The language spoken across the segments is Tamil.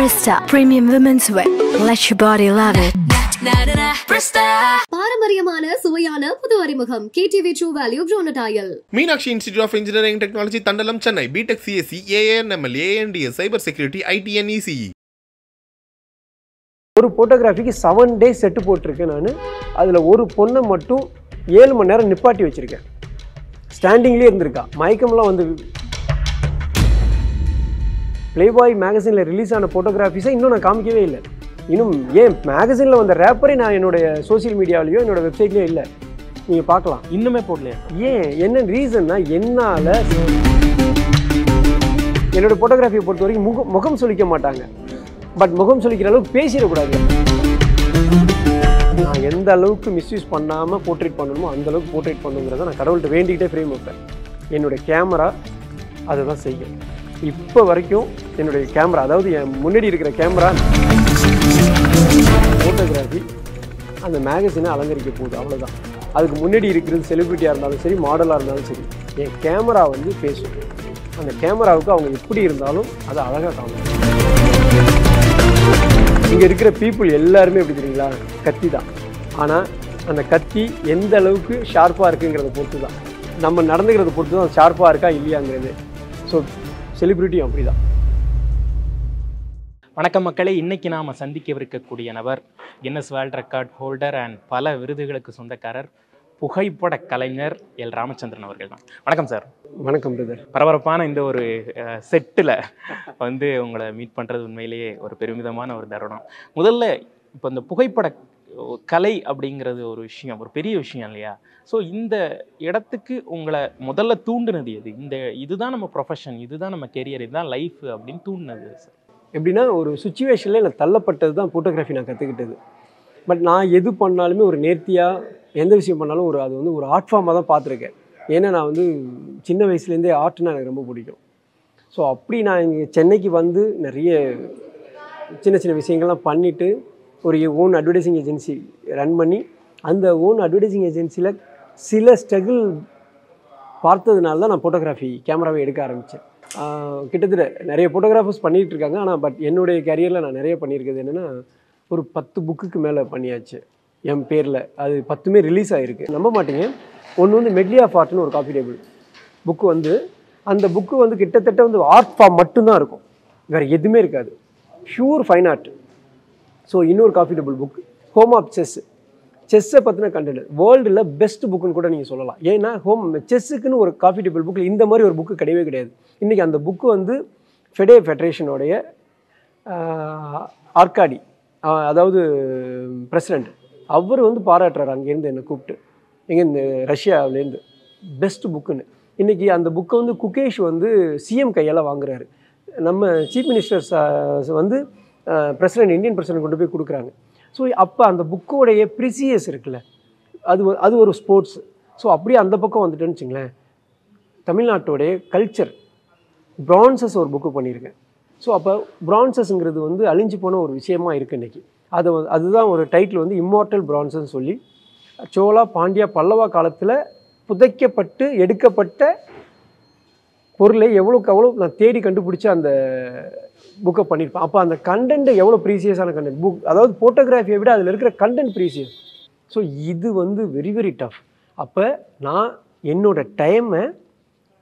Presta Premium Women's Wear. Let your body love it. பாரம்பரியமான சுவையான புது அறிமுகம் KTV True Value Groundnut Oil. Meenakshi Institute of Engineering and Technology, Tandalam, Chennai. BTech CSE, AANML, ANDS, Cyber Security, IT and ECE. ஒரு ஃபோட்டோகிராஃபிக்கு 7 days செட்டு போட்டிருக்கேன் நான். அதில் ஒரு பொண்ணை மட்டும் 7 மணி நேரம் நிப்பாட்டி வச்சுருக்கேன். ஸ்டாண்டிங்லேயே இருந்திருக்கா. மயக்கம்லாம் வந்து பிளேபாய் மேகசினில் ரிலீஸ் ஆன ஃபோட்டோகிராஃபிஸை இன்னும் நான் காமிக்கவே இல்லை. இன்னும் ஏன் மேகசினில் வந்த ரேப்பரே நான் என்னுடைய சோசியல் மீடியாவிலையோ என்னோடய வெப்சைட்லேயோ இல்லை. நீங்கள் பார்க்கலாம். இன்னுமே போடலையா? ஏன் என்ன ரீசன்னா, என்னால் என்னோடய ஃபோட்டோகிராஃபியை பொறுத்த வரைக்கும் முகம் சொல்லிக்க மாட்டாங்க. பட் முகம் சொல்லிக்கிற அளவுக்கு பேசிடக்கூடாது. நான் எந்த அளவுக்கு மிஸ்யூஸ் பண்ணாமல் போர்ட்ரேட் பண்ணணுமோ அந்த அளவுக்கு போர்ட்ரேட் பண்ணுங்கிறத நான் கடவுள்கிட்ட வேண்டிக்கிட்டே ஃப்ரேம் வைப்பேன். என்னுடைய கேமரா அதை தான் செய்யும். இப்போ வரைக்கும் என்னுடைய கேமரா, அதாவது என் முன்னாடி இருக்கிற கேமரா ஃபோட்டோகிராஃபி அந்த மேகசினை அலங்கரிக்க போகுது, அவ்வளோதான். அதுக்கு முன்னாடி இருக்கிறது செலிப்ரிட்டியாக இருந்தாலும் சரி, மாடலாக இருந்தாலும் சரி, என் கேமரா வந்து பேசும். அந்த கேமராவுக்கு அவங்க எப்படி இருந்தாலும் அதை அழகாக காணும். இங்கே இருக்கிற பீப்புள் எல்லாருமே எப்படி தெரியுங்களா, கத்தி தான். ஆனால் அந்த கத்தி எந்த அளவுக்கு ஷார்ப்பாக இருக்குங்கிறத பொறுத்து தான், நம்ம நடந்துக்கிறத பொறுத்து தான் ஷார்ப்பாக இருக்கா இல்லையாங்கிறது. ஸோ செலிப்ரிட்டியும் அப்படி தான். வணக்கம் மக்களே, இன்னைக்கு நாம் சந்திக்கவிருக்கக்கூடிய நபர் Guinness world record holder and பல விருதுகளுக்கு சொந்தக்காரர், புகைப்பட கலைஞர் எல் ராமச்சந்திரன் அவர்கள் தான். வணக்கம் சார். வணக்கம் பிரதர். பரபரப்பான இந்த ஒரு செட்டில் வந்து உங்களை மீட் பண்ணுறது உண்மையிலேயே ஒரு பெருமிதமான ஒரு தருணம். முதல்ல இப்போ இந்த புகைப்பட கலை அப்படிங்கிறது ஒரு விஷயம், ஒரு பெரிய விஷயம் இல்லையா? ஸோ இந்த இடத்துக்கு உங்களை முதல்ல தூண்டுனது எது? இதுதான் நம்ம ப்ரொஃபஷன், இதுதான் நம்ம கெரியர், இதுதான் லைஃப் அப்படின்னு தூண்டினது சார்? எப்படின்னா, ஒரு சுச்சுவேஷனில் எனக்கு தள்ளப்பட்டது தான் ஃபோட்டோகிராஃபி நான் கற்றுக்கிட்டது. பட் நான் எது பண்ணாலுமே ஒரு நேர்த்தியாக, எந்த விஷயம் பண்ணாலும் அது வந்து ஒரு ஆர்ட் ஃபார்மாக தான் பார்த்துருக்கேன். ஏன்னா நான் வந்து சின்ன வயசுலேருந்தே ஆர்ட்னா எனக்கு ரொம்ப பிடிக்கும். ஸோ அப்படி நான் இங்கே சென்னைக்கு வந்து நிறைய சின்ன சின்ன விஷயங்கள்லாம் பண்ணிவிட்டு ஒரு ஓன் அட்வர்டைஸிங் ஏஜென்சி ரன் பண்ணி, அந்த ஓன் அட்வர்டைஸிங் ஏஜென்சியில் சில ஸ்ட்ரகிள் பார்த்ததுனால தான் நான் ஃபோட்டோகிராஃபி கேமராவை எடுக்க ஆரம்பித்தேன். கிட்டத்தட்ட நிறைய ஃபோட்டோகிராஃபர்ஸ் பண்ணிகிட்டு இருக்காங்க. ஆனால் பட் என்னுடைய கரியரில் நான் நிறைய பண்ணியிருக்கிறது என்னென்னா, ஒரு 10 புக்குக்கு மேலே பண்ணியாச்சு என் பேரில். அது 10மே ரிலீஸ் ஆகிருக்கு. நம்ப மாட்டீங்க. ஒன்று வந்து மெட்லி ஆஃப் ஆர்ட்னு ஒரு காஃபி டேபிள் புக்கு வந்து, அந்த புக்கு வந்து கிட்டத்தட்ட வந்து ஆர்ட் ஃபார்ம் மட்டும்தான் இருக்கும், வேறு எதுவுமே இருக்காது, ப்யூர் ஃபைன் ஆர்ட். ஸோ இன்னொரு coffee table book home of செஸ்ஸை பற்றின கண்டென்ட் வேர்ல்டில் பெஸ்ட் புக்குன்னு கூட நீங்கள் சொல்லலாம். ஏன்னா செஸ்ஸுக்குன்னு ஒரு காஃபி டேபிள் புக்கில் இந்த மாதிரி ஒரு புக்கு கிடையவே கிடையாது. இன்றைக்கி அந்த புக்கு வந்து ஃபெடரேஷனோடைய ஆர்காடி, அதாவது பிரசிடெண்ட், அவர் வந்து பாராட்டுறாரு அங்கேருந்து என்னை கூப்பிட்டு, எங்கேருந்து ரஷ்யாவிலேருந்து, பெஸ்ட் புக்குன்னு. இன்றைக்கி அந்த புக்கை வந்து குகேஷ் வந்து சிஎம் கையால் வாங்குறாரு. நம்ம சீஃப் மினிஸ்டர்ஸ் வந்து பிரசிடெண்ட், இந்தியன் பிரசிடெண்ட் கொண்டு போய் கொடுக்குறாங்க. ஸோ அப்போ அந்த புக்கோடைய ப்ரிசியஸ் இருக்குல்ல, அது ஒரு ஸ்போர்ட்ஸ். ஸோ அப்படியே அந்த பக்கம் வந்துட்டேன்னு வச்சுங்களேன், தமிழ்நாட்டோடைய கல்ச்சர் பிரான்சஸ் ஒரு புக்கு பண்ணியிருக்கேன். ஸோ அப்போ பிரான்சஸ்ங்கிறது வந்து அழிஞ்சு போன ஒரு விஷயமா இருக்குது இன்றைக்கி. அதுதான் ஒரு டைட்டில் வந்து இம்மார்டல் பிரான்சஸ்ன்னு சொல்லி, சோழா, பாண்டியா, பல்லவா காலத்தில் புதைக்கப்பட்டு எடுக்கப்பட்ட பொருளை எவ்வளோக்கு அவ்வளோ நான் தேடி கண்டுபிடிச்சி அந்த புக்கை பண்ணியிருப்பேன். அப்போ அந்த கண்டென்ட் எவ்வளோ ப்ரீசியஸான கண்டென்ட் புக், அதாவது ஃபோட்டோகிராஃபியை விட அதில் இருக்கிற கண்டென்ட் ப்ரீசியஸ். ஸோ இது வந்து வெரி வெரி டஃப். அப்போ நான் என்னோடய டைமை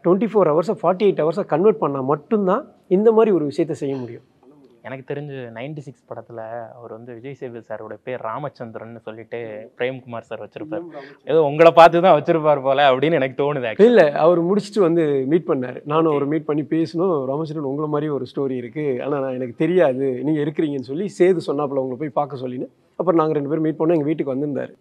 24 hours 48 hours கன்வெர்ட் பண்ணால் மட்டும்தான் இந்த மாதிரி ஒரு விஷயத்தை செய்ய முடியும். எனக்கு தெரிஞ்சு 96 படத்தில் அவர் வந்து விஜய் சேதுபதி சாரோட பேர் ராமச்சந்திரன் சொல்லிட்டு பிரேம்குமார் சார் வச்சிருப்பார். ஏதோ உங்களை பார்த்து தான் வச்சிருப்பார் போல அப்படின்னு எனக்கு தோணுது. இல்லை, அவர் முடிச்சுட்டு வந்து மீட் பண்ணார். நானும் அவர் மீட் பண்ணி பேசணும். ராமச்சந்திரன் உங்களை மாதிரி ஒரு ஸ்டோரி இருக்குது, ஆனால் நான் எனக்கு தெரியாது நீங்கள் இருக்கிறீங்கன்னு சொல்லி சேது சொன்னாப்புல உங்களை போய் பார்க்க சொல்லின்னு. அப்புறம் நாங்கள் 2 பேரும் மீட் பண்ணோம். எங்கள் வீட்டுக்கு வந்திருந்தார்.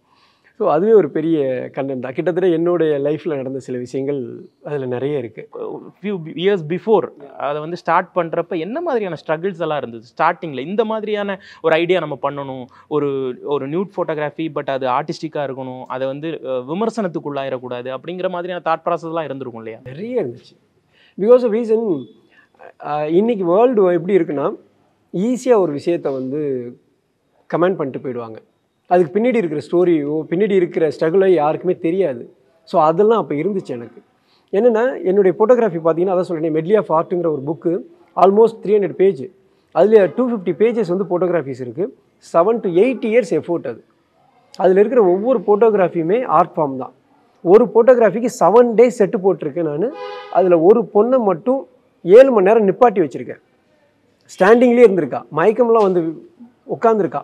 ஸோ அதுவே ஒரு பெரிய கண்டென்ட் தான். கிட்டத்தட்ட என்னுடைய லைஃப்பில் நடந்த சில விஷயங்கள் அதில் நிறைய இருக்குது. ஃபியூ இயர்ஸ் பிஃபோர் அதை வந்து ஸ்டார்ட் பண்ணுறப்ப என்ன மாதிரியான ஸ்ட்ரகிள்ஸ் எல்லாம் இருந்தது ஸ்டார்டிங்கில்? இந்த மாதிரியான ஒரு ஐடியா நம்ம பண்ணணும், ஒரு நியூட் ஃபோட்டோகிராஃபி, பட் அது ஆர்டிஸ்டிக்காக இருக்கணும், அதை வந்து விமர்சனத்துக்குள்ளாயிடக்கூடாது அப்படிங்கிற மாதிரியான தாட் ப்ராசஸ்லாம் இருந்திருக்கும் இல்லையா? நிறைய இருந்துச்சு. பிகாஸ் ஆஃப் ரீசன், இன்றைக்கி வேர்ல்டு எப்படி இருக்குன்னா, ஈஸியாக ஒரு விஷயத்தை வந்து கமெண்ட் பண்ணிட்டு போயிடுவாங்க. அதுக்கு பின்னாடி இருக்கிற ஸ்டோரியோ பின்னாடி இருக்கிற ஸ்ட்ரகிளோ யாருக்குமே தெரியாது. ஸோ அதெல்லாம் அப்போ இருந்துச்சு எனக்கு. என்னென்னா, என்னுடைய ஃபோட்டோகிராஃபி பார்த்தீங்கன்னா, அதான் சொல்கிறேன், மெட்லி ஆஃப் ஆர்ட்டுங்கிற ஒரு புக்கு ஆல்மோஸ்ட் 300 பேஜ். அதில் 250 பேஜஸ் வந்து ஃபோட்டோகிராஃபிஸ் இருக்குது. 7 to 8 இயர்ஸ் எஃபோர்ட் அது. அதில் இருக்கிற ஒவ்வொரு ஃபோட்டோகிராஃபியுமே ஆர்ட் ஃபார்ம் தான். ஒரு ஃபோட்டோகிராஃபிக்கு 7 டேஸ் செட்டு போட்டிருக்கேன் நான். அதில் ஒரு பொண்ணை மட்டும் 7 மணி நேரம் நிப்பாட்டி வச்சுருக்கேன். ஸ்டாண்டிங்லேயே இருந்திருக்கா, மயக்கம்லாம் வந்து உட்காந்துருக்கா.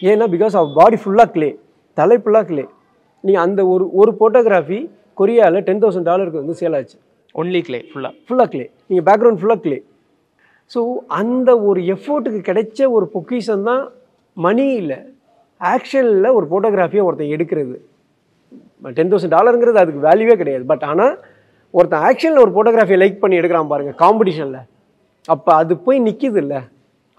ஏன்னா பிகாஸ் ஆஃப் பாடி ஃபுல்லாக கிளே, தலை ஃபுல்லாக கிளே. நீங்கள் அந்த ஒரு ஃபோட்டோகிராஃபி கொரியாவில் $10,000 வந்து சேல் ஆச்சு. ஒன்லி கிளே, ஃபுல்லாக கிளே, நீங்கள் பேக்ரவுண்ட் ஃபுல்லாக கிளே. ஸோ அந்த ஒரு எஃபோர்ட்டுக்கு கிடைச்ச ஒரு பொக்கிஷன் தான் மணி இல்லை, ஆக்ஷனில் ஒரு ஃபோட்டோகிராஃபியை ஒருத்தன் எடுக்கிறது. $10,000ங்கிறது அதுக்கு வேல்யூவே கிடையாது. பட் ஆனால் ஒருத்தன் ஆக்ஷனில் ஒரு ஃபோட்டோகிராஃபியை லைக் பண்ணி எடுக்கிறான் பாருங்கள் காம்படிஷனில், அப்போ அது போய் நிற்கிது இல்லை.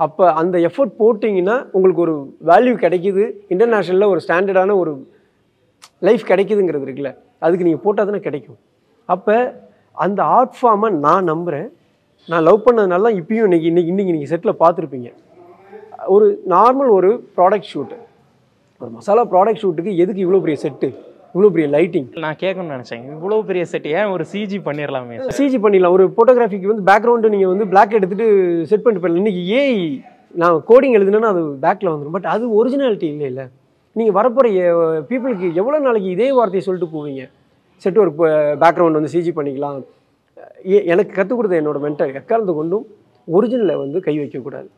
அப்போ அந்த எஃபோர்ட் போட்டிங்கன்னா உங்களுக்கு ஒரு வேல்யூ கிடைக்கிது, இன்டர்நேஷ்னலில் ஒரு ஸ்டாண்டர்டான ஒரு லைஃப் கிடைக்குதுங்கிறது இருக்குல்ல, அதுக்கு நீங்கள் போட்டால் தானே கிடைக்கும். அப்போ அந்த ஆர்ட் ஃபார்மை நான் நம்புகிறேன். நான் லவ் பண்ணதுனால தான் இப்பயும் இன்னைக்கு நீங்கள் செட்டில் பார்த்துருப்பீங்க. ஒரு நார்மல் ஒரு ப்ராடக்ட் ஷூட்டு, ஒரு மசாலா ப்ராடக்ட் ஷூட்டுக்கு எதுக்கு இவ்வளோ பெரிய செட்டு, இவ்வளோ பெரிய லைட்டிங்? நான் கேட்கணும்னு நினச்சேன், இவ்வளோ பெரிய செட் ஏன் ஒரு சிஜி பண்ணிடலாமே? சிஜி பண்ணிடலாம். ஒரு ஃபோட்டோகிராஃபிக்கு வந்து பேக்ரவுண்டு நீங்கள் வந்து பிளாக் எடுத்துகிட்டு செட் பண்ணிட்டு போயிடலாம். இன்றைக்கி நான் கோடிங் எழுதுனேன்னா அது பேக்கில் வந்துடும். பட் அது ஒரிஜினாலிட்டி இல்லை. நீங்கள் வரப்போகிற பீப்புளுக்கு எவ்வளோ நாளைக்கு இதே வார்த்தையை சொல்லிட்டு போவீங்க? செட் ஒரு பேக்ரவுண்ட் வந்து சிஜி பண்ணிக்கலாம். எனக்கு கற்றுக் கொடுத்த என்னோட மென்டர் எக்காரணத்தை கொண்டும் ஒரிஜினலை வந்து கை வைக்கக்கூடாது,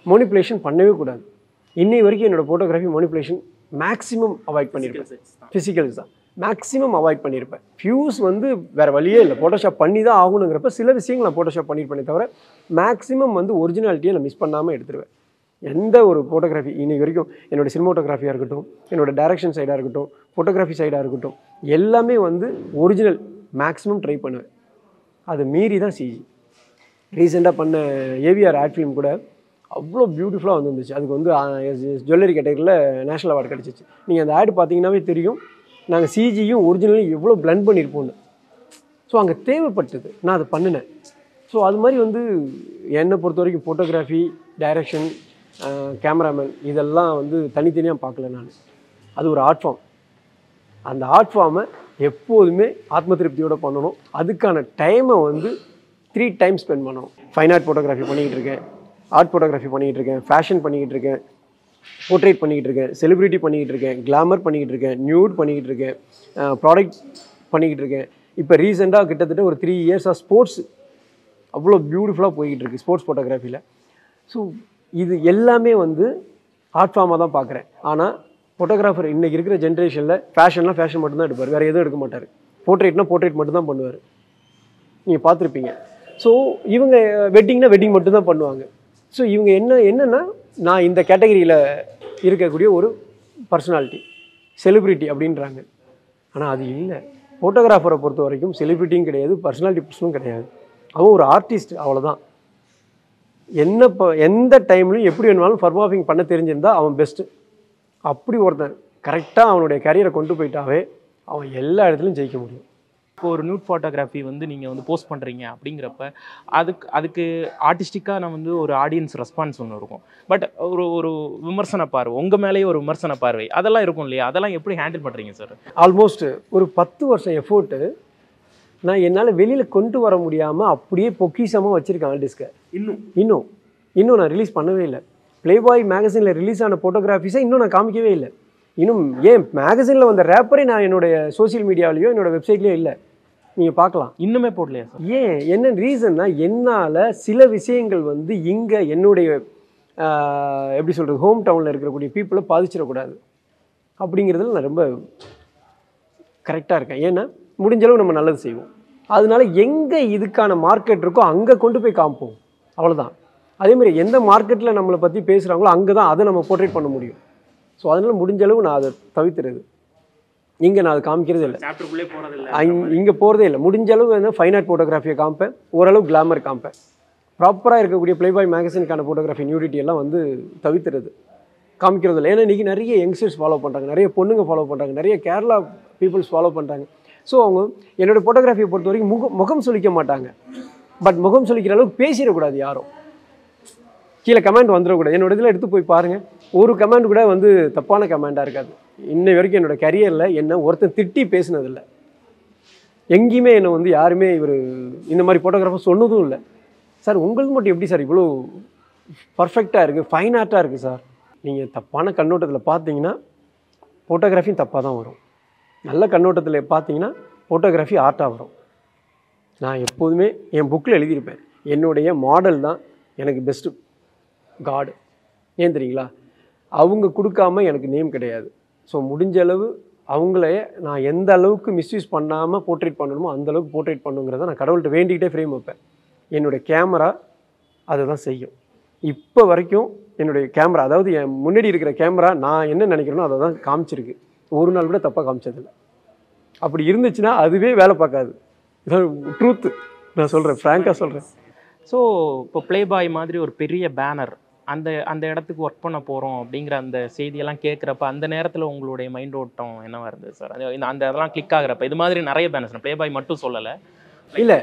மோனிப்புலேஷன் பண்ணவே கூடாது. இன்னை வரைக்கும் என்னோடய ஃபோட்டோகிராஃபி மோனிப்புலேஷன் மேக்ஸிமம் அவாய்ட் பண்ணியிருப்பேன். ஃபிசிக்கல்ஸ் தான் மேக்ஸிமம் அவாய்ட் பண்ணியிருப்பேன். ஃபியூஸ் வந்து வேறு வழியே இல்லை, ஃபோட்டோஷாப் பண்ணி தான் ஆகணுங்கிறப்ப சில விஷயங்கள் நான் ஃபோட்டோஷாப் பண்ணியிருப்பேனே தவிர மேக்ஸிமம் வந்து ஒரிஜினாலிட்டியை நான் மிஸ் பண்ணாமல் எடுத்துருவேன். எந்த ஒரு ஃபோட்டோகிராஃபி இன்றைக்கி வரைக்கும் என்னோடய சினிமோட்டோகிராஃபியாக இருக்கட்டும், என்னோடய டைரக்ஷன் சைடாக இருக்கட்டும், ஃபோட்டோகிராஃபி சைடாக இருக்கட்டும், எல்லாமே வந்து ஒரிஜினல் மேக்ஸிமம் ட்ரை பண்ணுவேன். அது மீறி தான் சிஜி. ரீசெண்டாக பண்ண ஏவிஆர் ஆட் ஃபிலிம் கூட அவ்வளோ பியூட்டிஃபுல்லாக வந்துருந்துச்சு. அதுக்கு வந்து ஜுவல்லரி கேட்டகரியில் நேஷனல் அவார்டு கிடச்சிச்சு. நீங்கள் அந்த ஆட் பார்த்தீங்கன்னாவே தெரியும் நாங்கள் சிஜியும் ஒரிஜினலையும் எவ்வளோ பிளண்ட் பண்ணியிருப்போன்னு. ஸோ அங்கே தேவைப்பட்டது, நான் அதை பண்ணினேன். ஸோ அது மாதிரி வந்து என்னை பொறுத்த வரைக்கும் ஃபோட்டோகிராஃபி, டைரக்ஷன், கேமராமேன் இதெல்லாம் வந்து தனித்தனியாக பார்க்கல நான். அது ஒரு ஆர்ட் ஃபார்ம். அந்த ஆர்ட் ஃபார்மை எப்போதுமே ஆத்ம திருப்தியோடு பண்ணணும். அதுக்கான டைமை வந்து 3 டைம் ஸ்பெண்ட் பண்ணணும். ஃபைன் ஆர்ட் ஃபோட்டோகிராஃபி பண்ணிக்கிட்டு இருக்கேன், ஆர்ட் ஃபோட்டோகிராஃபி பண்ணிக்கிட்டு இருக்கேன், ஃபேஷன் பண்ணிக்கிட்டு இருக்கேன், போர்ட்ரேட் பண்ணிக்கிட்டு இருக்கேன், செலிப்ரிட்டி பண்ணிக்கிட்டு இருக்கேன், கிளாமர் பண்ணிக்கிட்டு இருக்கேன், நியூட் பண்ணிக்கிட்டு இருக்கேன், ப்ராடக்ட் பண்ணிக்கிட்டு இருக்கேன். இப்போ ரீசெண்டாக கிட்டத்தட்ட ஒரு 3 இயர்ஸாக ஸ்போர்ட்ஸ் அவ்வளோ பியூட்டிஃபுல்லாக போய்கிட்டு இருக்குது ஸ்போர்ட்ஸ் ஃபோட்டோகிராஃபியில். ஸோ இது எல்லாமே வந்து ஆர்ட் ஃபார்மாக தான் பார்க்குறேன். ஆனால் ஃபோட்டோகிராஃபர் இன்றைக்கி இருக்கிற ஜென்ரேஷனில் ஃபேஷன் மட்டும்தான் எடுப்பார், வேறு எதுவும் எடுக்க மாட்டார். போர்ட்ரேட் மட்டும்தான் பண்ணுவார், நீங்கள் பார்த்துருப்பீங்க. ஸோ இவங்க வெட்டிங் மட்டும்தான் பண்ணுவாங்க. ஸோ இவங்க என்னென்னா நான் இந்த கேட்டகரியில் இருக்கக்கூடிய ஒரு பர்சனாலிட்டி, செலிப்ரிட்டி அப்படின்றாங்க. ஆனால் அது இல்லை. ஃபோட்டோகிராஃபரை பொறுத்த வரைக்கும் செலிப்ரிட்டியும் கிடையாது, பர்சனாலிட்டி பர்சனும் கிடையாது. அவன் ஒரு ஆர்டிஸ்ட், அவ்வளோதான். எந்த டைம்லையும் எப்படி வேணுமாலும் பர்ஃபார்மிங் பண்ண தெரிஞ்சிருந்தால் அவன் பெஸ்ட்டு. அப்படி ஒருத்தன் கரெக்டாக அவனுடைய கரியரை கொண்டு போயிட்டாவே அவன் எல்லா இடத்துலையும் ஜெயிக்க முடியும். இப்போ ஒரு நியூட் ஃபோட்டோகிராஃபி வந்து நீங்கள் வந்து போஸ்ட் பண்ணுறீங்க அப்படிங்கிறப்ப அதுக்கு ஆர்டிஸ்டிக்காக நான் வந்து ஒரு ஆடியன்ஸ் ரெஸ்பான்ஸ் ஒன்று இருக்கும். பட் ஒரு விமர்சன பார்வை, உங்கள் மேலேயே ஒரு விமர்சன பார்வை அதெல்லாம் இருக்கும் இல்லையா? அதெல்லாம் எப்படி ஹேண்டில் பண்ணுறீங்க சார்? ஆல்மோஸ்ட் ஒரு 10 வருஷம் எஃபோர்ட்டு நான் என்னால் வெளியில் கொண்டு வர முடியாமல் அப்படியே பொக்கிஷமாக வச்சுருக்கேன் ஆர்டிஸ்ட்டை. இன்னும் நான் ரிலீஸ் பண்ணவே இல்லை. ப்ளேபாய் மேகசினில் ரிலீஸ் ஆன ஃபோட்டோகிராஃபிஸை இன்னும் நான் காமிக்கவே இல்லை. இன்னும் ஏன் மேகசினில் வந்த ரேப்பரே நான் என்னுடைய சோசியல் மீடியாவிலையோ என்னோடய வெப்சைட்லேயோ இல்லை, நீங்கள் பார்க்கலாம். இன்னுமே போடலையா சார்? ஏன், என்ன ரீசன்னா என்னால் சில விஷயங்கள் வந்து இங்கே என்னுடைய எப்படி சொல்கிறது, ஹோம் டவுனில் இருக்கக்கூடிய பீப்புளை பாதிச்சிடக்கூடாது அப்படிங்கிறதுல நான் ரொம்ப கரெக்டாக இருக்கேன். ஏன்னா முடிஞ்சளவு நம்ம நல்லது செய்வோம். அதனால எங்கே இதுக்கான மார்க்கெட் இருக்கோ அங்கே கொண்டு போய் காமிப்போம், அவ்வளோதான். அதேமாதிரி எந்த மார்க்கெட்டில் நம்மளை பற்றி பேசுகிறாங்களோ அங்கே தான் அதை நம்ம போர்ட்ரேட் பண்ண முடியும். ஸோ அதனால் முடிஞ்சளவு நான் அதை தவிர்த்துறது. இங்கே நான் அதை காமிக்கிறதே இல்லை, இங்கே போகிறதே இல்லை. முடிஞ்சளவு வந்து ஃபைன் ஆர்ட் ஃபோட்டோகிராஃபியை காமிப்பேன், ஓரளவு கிளாமர் காமிப்பேன். ப்ராப்பராக இருக்கக்கூடிய ப்ளேபாய் மேகசினுக்கான ஃபோட்டோகிராஃபி நியூடிட்டி எல்லாம் வந்து தவிர்த்துறது, காமிக்கிறது இல்லை. ஏன்னா இன்றைக்கி நிறைய யங்ஸ்டர்ஸ் ஃபாலோ பண்ணுறாங்க, நிறைய பொண்ணுங்க ஃபாலோ பண்ணுறாங்க, நிறைய கேரளா பீப்புள்ஸ் ஃபாலோ பண்ணுறாங்க. ஸோ அவங்க என்னோடய ஃபோட்டோகிராஃபியை பொறுத்த வரைக்கும் முகம் சொல்லிக்க மாட்டாங்க. பட் முகம் சொல்லிக்கிற அளவுக்கு பேசிடக்கூடாது யாரும், கீழே கமெண்ட் வந்துடக்கூடாது. என்னோட இதில் எடுத்து போய் பாருங்கள், ஒரு கமெண்ட் கூட வந்து தப்பான கமெண்டாக இருக்காது. இன்னை வரைக்கும் என்னோடய கரியரில் என்ன ஒருத்தன் திட்டி பேசினதில்லை. எங்கேயுமே என்னை வந்து யாருமே இவர் இந்த மாதிரி ஃபோட்டோகிராஃபர் சொன்னதும் இல்லை. சார் உங்களுக்கு மட்டும் எப்படி சார் இவ்வளோ பர்ஃபெக்டாக இருக்குது, ஃபைன் ஆர்ட்டாக இருக்குது சார். நீங்கள் தப்பான கண்ணோட்டத்தில் பார்த்தீங்கன்னா ஃபோட்டோகிராஃபியும் தப்பாக தான் வரும். நல்ல கண்ணோட்டத்தில் பார்த்தீங்கன்னா ஃபோட்டோகிராஃபி ஆர்ட்டாக வரும். நான் எப்போதுமே என் புக்கில் எழுதியிருப்பேன், என்னுடைய மாடல் தான் எனக்கு பெஸ்ட்டு காடு. ஏன் தெரியுங்களா? அவங்க கொடுக்காம எனக்கு நேம் கிடையாது. ஸோ முடிஞ்ச அளவு அவங்கள நான் எந்த அளவுக்கு மிஸ்யூஸ் பண்ணாமல் போர்ட்ரேட் பண்ணணுமோ அந்த அளவுக்கு போர்ட்ரேட் பண்ணுங்கிறத நான் கடவுள்கிட்ட வேண்டிக்கிட்டே ஃப்ரேம் வைப்பேன். என்னுடைய கேமரா அதை தான் செய்யும். இப்போ வரைக்கும் என்னுடைய கேமரா, அதாவது என் முன்னாடி இருக்கிற கேமரா நான் என்ன நினைக்கிறேனோ அதை தான் காமிச்சிருக்கு. ஒரு நாள் கூட தப்பாக காமிச்சதில்லை. அப்படி இருந்துச்சுன்னா அதுவே வேலை பார்க்காது. இதான் ட்ரூத்து, நான் சொல்கிறேன், ஃப்ராங்காக சொல்கிறேன். ஸோ இப்போ ப்ளேபாய் மாதிரி ஒரு பெரிய பேனர், அந்த அந்த இடத்துக்கு ஒர்க் பண்ண போகிறோம் அப்படிங்கிற அந்த செய்தியெல்லாம் கேட்குறப்ப அந்த நேரத்தில் உங்களுடைய மைண்ட் ஓட்டம் என்னவா இருந்தது சார்? அந்த அதெல்லாம் கிளிக் ஆகுறப்ப இது மாதிரி நிறைய பேனர்ஸ், நான் ப்ளேபாய் மட்டும் சொல்லலை. இல்லை,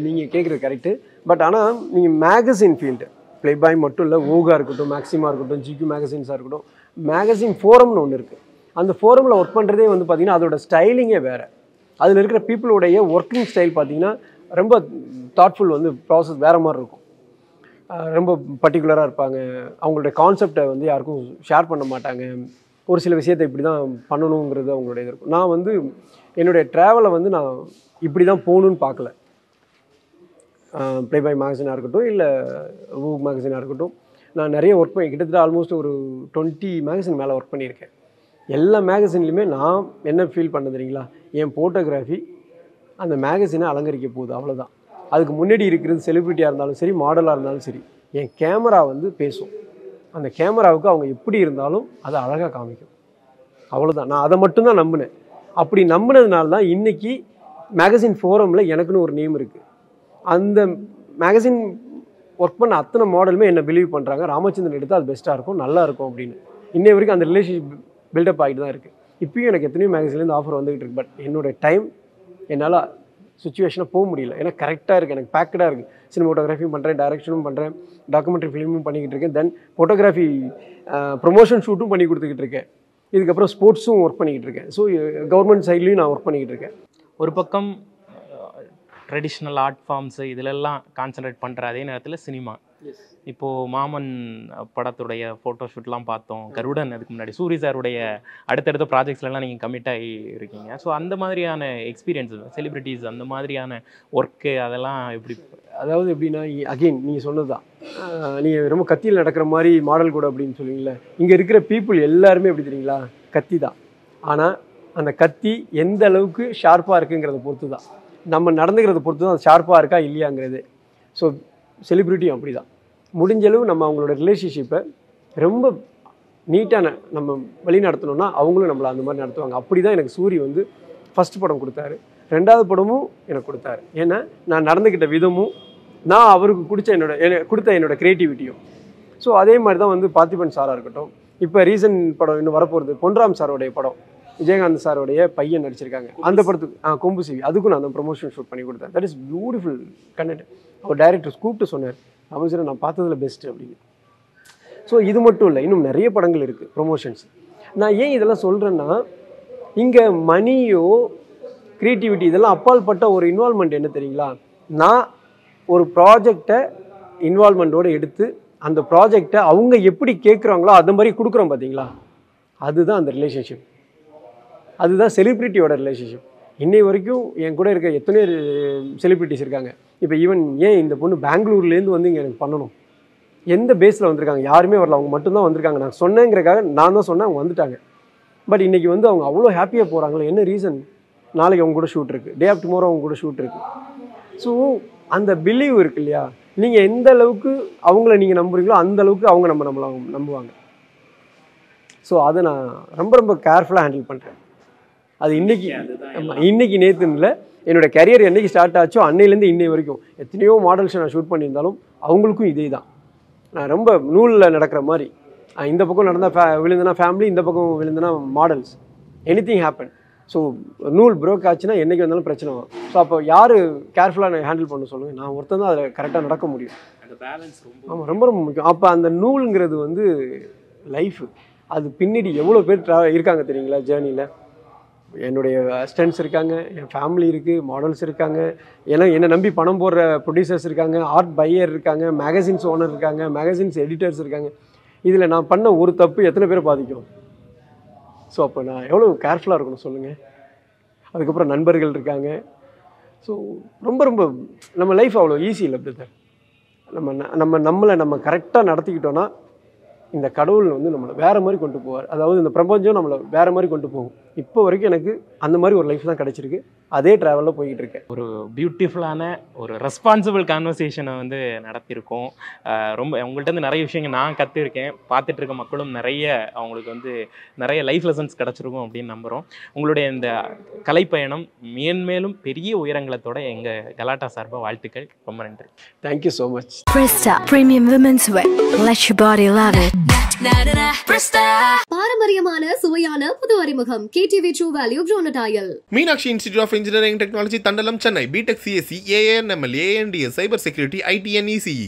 நீங்கள் கேட்குறது கரெக்டு. பட் ஆனால் நீங்கள் மேகசின் ஃபீல்டு, ப்ளேபாய் மட்டும் இல்லை, ஓகா இருக்கட்டும், மேக்ஸிமா இருக்கட்டும், ஜிக்யூ மேகசின்ஸாக இருக்கட்டும், மேகசின் ஃபோரம்னு ஒன்று இருக்குது. அந்த ஃபோரமில் ஒர்க் பண்ணுறதே வந்து பார்த்திங்கன்னா அதோட ஸ்டைலிங்கே வேறு. அதில் இருக்கிற பீப்புளுடைய ஒர்க்கிங் ஸ்டைல் பார்த்திங்கன்னா ரொம்ப தாட்ஃபுல், வந்து ப்ராசஸ் வேறு மாதிரி இருக்கும். ரொம்ப பர்டிகுலராக இருப்பாங்க. அவங்களுடைய கான்செப்டை வந்து யாருக்கும் ஷேர் பண்ண மாட்டாங்க. ஒரு சில விஷயத்தை இப்படி தான் பண்ணணுங்கிறது அவங்களுடைய இது இருக்கும். நான் வந்து என்னுடைய ட்ராவலை வந்து நான் இப்படி தான் போகணுன்னு பார்க்கல. ப்ளேபாய் மேகசினாக இருக்கட்டும், இல்லை வூக் மேகசினாக இருக்கட்டும், நான் நிறைய ஒர்க் பண்ணி கிட்டத்தட்ட ஆல்மோஸ்ட் ஒரு 20 மேகசின் மேலே ஒர்க் பண்ணியிருக்கேன். எல்லா மேகசின்லையுமே நான் என்ன ஃபீல் பண்ண தெரியுங்களா? என் ஃபோட்டோகிராஃபி அந்த மேகசினை அலங்கரிக்க போகுது, அவ்வளோதான். அதுக்கு முன்னாடி இருக்கிறது செலிப்ரிட்டியாக இருந்தாலும் சரி, மாடலாக இருந்தாலும் சரி, என் கேமரா வந்து பேசும். அந்த கேமராவுக்கு அவங்க எப்படி இருந்தாலும் அதை அழகாக காமிக்கும், அவ்வளோதான். நான் அதை மட்டும்தான் நம்பினேன். அப்படி நம்பினதுனால தான் இன்றைக்கி மேகசின் ஃபோரமில் எனக்குன்னு ஒரு நேம் இருக்குது. அந்த மேகசின் ஒர்க் பண்ண அத்தனை மாடலுமே என்னை பிலீவ் பண்ணுறாங்க, ராமச்சந்திரன் எடுத்தால் அது பெஸ்ட்டாக இருக்கும், நல்லா இருக்கும் அப்படின்னு. இன்னை வரைக்கும் அந்த ரிலேஷன்ஷிப் பில்டப் ஆகிட்டு தான் இருக்குது. இப்பயும் எனக்கு எத்தனையோ மேகசின்லேருந்து ஆஃபர் வந்துகிட்டு இருக்கு. பட் என்னோடய டைம் என்னால் சுச்சுவேஷனாக போக முடியல. ஏன்னா கரெக்டாக இருக்குது, எனக்கு பேக்கடாக இருக்குது. சினிமோட்டோகிராஃபியும் பண்ணுறேன், டைரக்ஷனும் பண்ணுறேன், டாக்குமெண்ட்ரி ஃபிலிமும் பண்ணிக்கிட்டு இருக்கேன், தென் ஃபோட்டோகிராஃபி ப்ரொமோஷன் ஷூட்டும் பண்ணி கொடுத்துக்கிட்டு இருக்கேன். இதுக்கப்புறம் ஸ்போர்ட்ஸும் ஒர்க் பண்ணிக்கிட்டு இருக்கேன். ஸோ கவர்மெண்ட் சைட்லேயும் நான் ஒர்க் பண்ணிக்கிட்டு இருக்கேன். ஒரு பக்கம் ட்ரெடிஷ்னல் ஆர்ட் ஃபார்ம்ஸு இதிலெல்லாம் கான்சன்ட்ரேட் பண்ணுற அதே நேரத்தில் சினிமா. இப்போது மாமன் படத்துடைய ஃபோட்டோ ஷூட்லாம் பார்த்தோம், கருடன், அதுக்கு முன்னாடி சூரி சாருடைய அடுத்தடுத்த ப்ராஜெக்ட்ஸ்லாம் நீங்கள் கமிட் ஆகி இருக்கீங்க. ஸோ அந்த மாதிரியான எக்ஸ்பீரியன்ஸ், செலிப்ரிட்டிஸ் அந்த மாதிரியான ஒர்க்கு அதெல்லாம் எப்படி? அதாவது எப்படின்னா, அகெயின் நீங்கள் சொன்னது தான், நீங்கள் ரொம்ப கத்தியில் நடக்கிற மாதிரி மாடல் கூட அப்படின்னு சொல்லுவீங்களே, இங்கே இருக்கிற பீப்புள் எல்லாருமே எப்படி தெரியுங்களா? கத்தி தான். ஆனால் அந்த கத்தி எந்த அளவுக்கு ஷார்ப்பாக இருக்குங்கிறத பொறுத்து தான், நம்ம நடந்துக்கிறத பொறுத்து தான் அது ஷார்ப்பாக இருக்கா இல்லையாங்கிறது. ஸோ செலிப்ரிட்டியும் அப்படி தான். முடிஞ்சளவு நம்ம அவங்களோட ரிலேஷன்ஷிப்பை ரொம்ப நீட்டாக நம்ம வழி நடத்தணும்னா அவங்களும் நம்மளை அந்த மாதிரி நடத்துவாங்க. அப்படி தான் எனக்கு சூரி வந்து ஃபஸ்ட் படம் கொடுத்தாரு, 2வது படமும் எனக்கு கொடுத்தாரு. ஏன்னா நான் நடந்துக்கிட்ட விதமும், நான் அவருக்கு கொடுத்த என்னோட க்ரியேட்டிவிட்டியும். ஸோ அதே மாதிரி தான் வந்து பார்த்திபன் சாராக இருக்கட்டும், இப்போ ரீசன்ட் படம் இன்னும் வரப்போகிறது பொன்ராம் சாரோடைய படம், விஜயகாந்த் சாரோடைய பையன் நடிச்சிருக்காங்க அந்த படத்துக்கு, கொம்பு சிவி, அதுக்கும் நான் அந்த ப்ரொமோஷன் ஷூட் பண்ணி கொடுத்தேன். That is beautiful content. அவர் டைரக்டர் கூப்பிட்டு சொன்னார், அமைச்சர் நான் பார்த்ததில் பெஸ்ட்டு அப்படின்னு. ஸோ இது மட்டும் இல்லை, இன்னும் நிறைய படங்கள் இருக்குது ப்ரொமோஷன்ஸ். நான் ஏன் இதெல்லாம் சொல்கிறேன்னா, இங்கே மணியோ க்ரியேட்டிவிட்டி இதெல்லாம் அப்பால்பட்ட ஒரு இன்வால்மெண்ட் என்ன தெரியுங்களா? நான் ஒரு ப்ராஜெக்டை இன்வால்மெண்ட்டோடு எடுத்து அந்த ப்ராஜெக்டை அவங்க எப்படி கேட்குறாங்களோ அது மாதிரி கொடுக்குறோம் பார்த்தீங்களா? அதுதான் அந்த ரிலேஷன்ஷிப், அதுதான் செலிப்ரிட்டியோட ரிலேஷன்ஷிப். இன்னை வரைக்கும் என் கூட இருக்க எத்தனையோ செலிப்ரிட்டிஸ் இருக்காங்க. இப்போ ஈவன் ஏன் இந்த பொண்ணு பெங்களூர்லேருந்து வந்து இங்கே எனக்கு பண்ணணும், எந்த பேஸில் வந்திருக்காங்க? யாருமே வரல, அவங்க மட்டும்தான் வந்திருக்காங்க. நான் சொன்னேங்கிறக்காக நான் தான் சொன்னேன், அவங்க வந்துட்டாங்க. பட் இன்றைக்கி வந்து அவங்க அவ்வளோ ஹாப்பியாக போகிறாங்களே, என்ன ரீசன்? நாளைக்கு அவங்க கூட ஷூட் இருக்குது, டே ஆஃப் டுமாரோ அவங்க கூட ஷூட் இருக்குது. ஸோ அந்த பிலீவ் இருக்கு இல்லையா? நீங்கள் எந்த அளவுக்கு அவங்கள நீங்கள் நம்புறீங்களோ அந்த அளவுக்கு அவங்க நம்மளை நம்புவாங்க. ஸோ அதை நான் ரொம்ப ரொம்ப கேர்ஃபுல்லாக ஹேண்டில் பண்ணுறேன். அது இன்னைக்கு நேற்றுன்னு இல்லை, என்னோடய கரியர் என்றைக்கு ஸ்டார்ட் ஆச்சோ அன்னையிலேருந்து இன்னை வரைக்கும் எத்தனையோ மாடல்ஸை நான் ஷூட் பண்ணியிருந்தாலும் அவங்களுக்கும் இதே தான். நான் ரொம்ப நூலில் நடக்கிற மாதிரி, இந்த பக்கம் நடந்தால் விழுந்தனா ஃபேமிலி, இந்த பக்கம் விழுந்தனா மாடல்ஸ், எனிதிங் ஹேப்பன். ஸோ நூல் ப்ரோக் ஆச்சுன்னா என்றைக்கு வந்தாலும் பிரச்சனை வரும். ஸோ அப்போ யார் கேர்ஃபுல்லாக நான் ஹேண்டில் பண்ண சொல்லுங்கள்? நான் ஒருத்தன் தான் அதில் கரெக்டாக நடக்க முடியும். ஆமாம், ரொம்ப ரொம்ப முக்கியம். அப்போ அந்த நூலுங்கிறது வந்து லைஃபு, அது பின்னாடி எவ்வளோ பேர் இருக்காங்க தெரியுங்களா ஜேர்னியில். என்னுடைய அசிஸ்டன்ட்ஸ் இருக்காங்க, என் ஃபேமிலி இருக்குது, மாடல்ஸ் இருக்காங்க, ஏன்னா என்னை நம்பி பணம் போடுற ப்ரொடியூசர்ஸ் இருக்காங்க, ஆர்ட் பையர் இருக்காங்க, மேகசின்ஸ் ஓனர் இருக்காங்க, மேகசின்ஸ் எடிட்டர்ஸ் இருக்காங்க. இதில் நான் பண்ண ஒரு தப்பு எத்தனை பேரை பாதிக்கும்? ஸோ அப்போ நான் எவ்வளோ கேர்ஃபுல்லாக இருக்கணும் சொல்லுங்கள். அதுக்கப்புறம் நண்பர்கள் இருக்காங்க. ஸோ ரொம்ப ரொம்ப நம்ம லைஃப் அவ்வளோ ஈஸி இல்லை பிரதர். நம்மளை கரெக்டாக நடத்திக்கிட்டோன்னா இந்த கடவுள் வந்து நம்மளை வேறு மாதிரி கொண்டு போவார். அதாவது இந்த பிரபஞ்சம் நம்மளை வேறு மாதிரி கொண்டு போகும். இப்போ வரைக்கும் எனக்கு அந்த மாதிரி ஒரு லைஃப் தான் கிடச்சிருக்கு. அதே ட்ராவலில் போய்கிட்டு இருக்கேன். ஒரு பியூட்டிஃபுல்லான ஒரு ரெஸ்பான்சிபிள் கான்வர்சேஷனை வந்து நடத்தியிருக்கோம். ரொம்ப உங்கள்கிட்ட வந்து நிறைய விஷயங்கள் நான் கற்றுருக்கேன். பார்த்துட்டு இருக்க மக்களும் அவங்களுக்கு வந்து நிறைய லைஃப் லெசன்ஸ் கிடச்சிருக்கும் அப்படின்னு நம்புகிறோம். உங்களுடைய இந்த கலைப்பயணம் மேன்மேலும் பெரிய உயரங்களத்தோட எங்கள் கலாட்டா சார்பாக வாழ்த்துக்கள். ரொம்ப நன்றி. Thank you so much. Presta Premium Women's Wear. Let your body love it. பாரம்பரியமான சுவையான புது அறிமுகம் KTV True Value Groundnut Oil. Meenakshi institute of engineering technology Thandalam Chennai. BTech CSC, AIML, AIDS, cyber security, ITN, ECE.